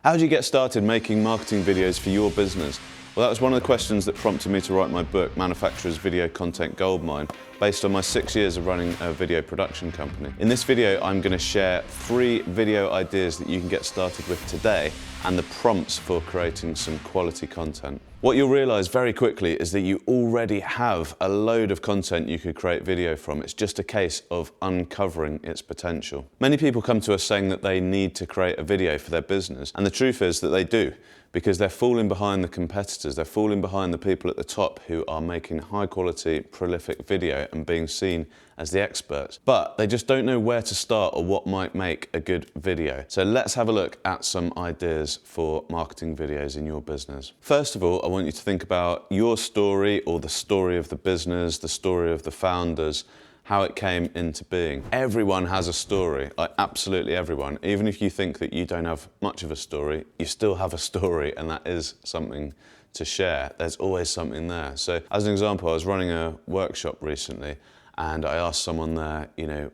How did you get started making marketing videos for your business? Well, that was one of the questions that prompted me to write my book, Manufacturer's Video Content Goldmine, based on my 6 years of running a video production company. In this video, I'm going to share 3 video ideas that you can get started with today and the prompts for creating some quality content. What you'll realise very quickly is that you already have a load of content you could create video from. It's just a case of uncovering its potential. Many people come to us saying that they need to create a video for their business, and the truth is that they do, because they're falling behind the competitors, they're falling behind the people at the top who are making high quality, prolific video and being seen as the experts. But they just don't know where to start or what might make a good video. So let's have a look at some ideas for marketing videos in your business. First of all, I want you to think about your story or the story of the business, the story of the founders, how it came into being. Everyone has a story, like absolutely everyone. Even if you think that you don't have much of a story, you still have a story, and that is something to share. There's always something there. So as an example, I was running a workshop recently, and I asked someone there,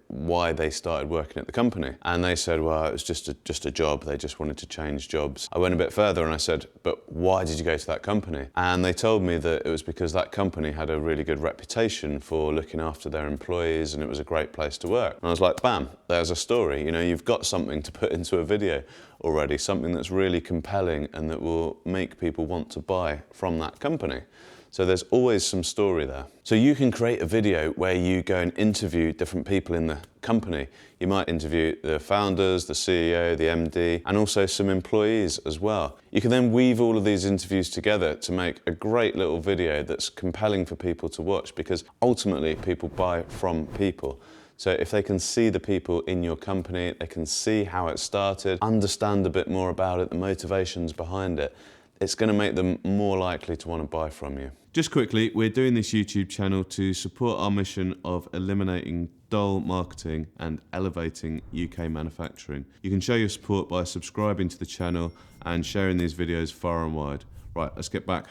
why they started working at the company. And they said, well, it was just a job. They just wanted to change jobs. I went a bit further and I said, but why did you go to that company? And they told me that it was because that company had a really good reputation for looking after their employees, and it was a great place to work. And I was like, bam, there's a story. You've got something to put into a video already, something that's really compelling and that will make people want to buy from that company. So there's always some story there. So you can create a video where you go and interview different people in the company. You might interview the founders, the CEO, the MD, and also some employees as well. You can then weave all of these interviews together to make a great little video that's compelling for people to watch, because ultimately people buy from people. So if they can see the people in your company, they can see how it started, understand a bit more about it, the motivations behind it, it's going to make them more likely to want to buy from you. Just quickly, we're doing this YouTube channel to support our mission of eliminating dull marketing and elevating UK manufacturing. You can show your support by subscribing to the channel and sharing these videos far and wide. Right, let's get back.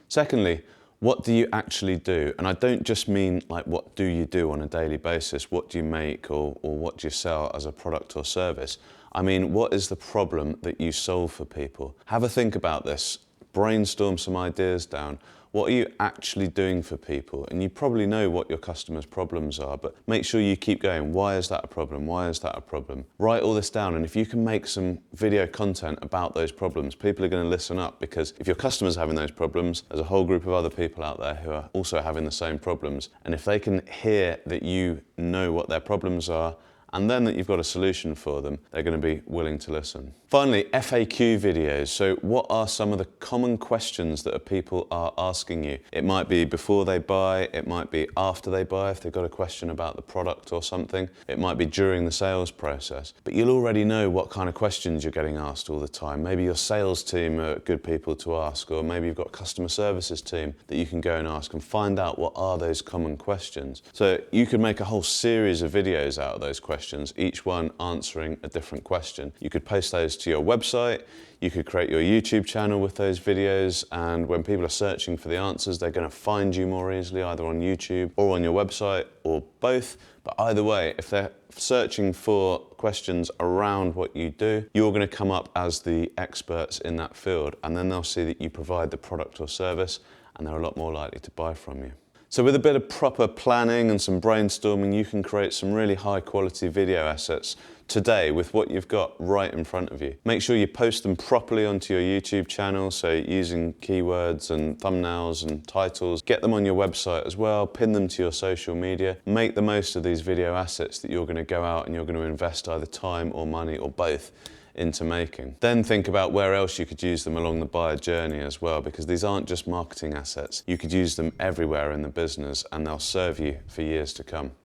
Secondly, what do you actually do? And I don't just mean like what do you do on a daily basis, what do you make or what do you sell as a product or service? I mean, what is the problem that you solve for people? Have a think about this, brainstorm some ideas down. What are you actually doing for people? And you probably know what your customers' problems are, but make sure you keep going. Why is that a problem? Why is that a problem? Write all this down, and if you can make some video content about those problems, people are going to listen up, because if your customers are having those problems, there's a whole group of other people out there who are also having the same problems. And if they can hear that you know what their problems are, and then that you've got a solution for them, they're going to be willing to listen. Finally, FAQ videos. So what are some of the common questions that people are asking you? It might be before they buy, it might be after they buy if they've got a question about the product or something. It might be during the sales process. But you'll already know what kind of questions you're getting asked all the time. Maybe your sales team are good people to ask, or maybe you've got a customer services team that you can go and ask and find out what are those common questions. So you could make a whole series of videos out of those questions, each one answering a different question. You could post those to your website, you could create your YouTube channel with those videos, and when people are searching for the answers, they're going to find you more easily, either on YouTube or on your website, or both. But either way, if they're searching for questions around what you do, you're going to come up as the experts in that field, and then they'll see that you provide the product or service, and they're a lot more likely to buy from you. So with a bit of proper planning and some brainstorming, you can create some really high quality video assets today with what you've got right in front of you. Make sure you post them properly onto your YouTube channel, so using keywords and thumbnails and titles. Get them on your website as well, pin them to your social media. Make the most of these video assets that you're going to go out and you're going to invest either time or money or both into making. Then think about where else you could use them along the buyer journey as well, because these aren't just marketing assets. You could use them everywhere in the business and they'll serve you for years to come.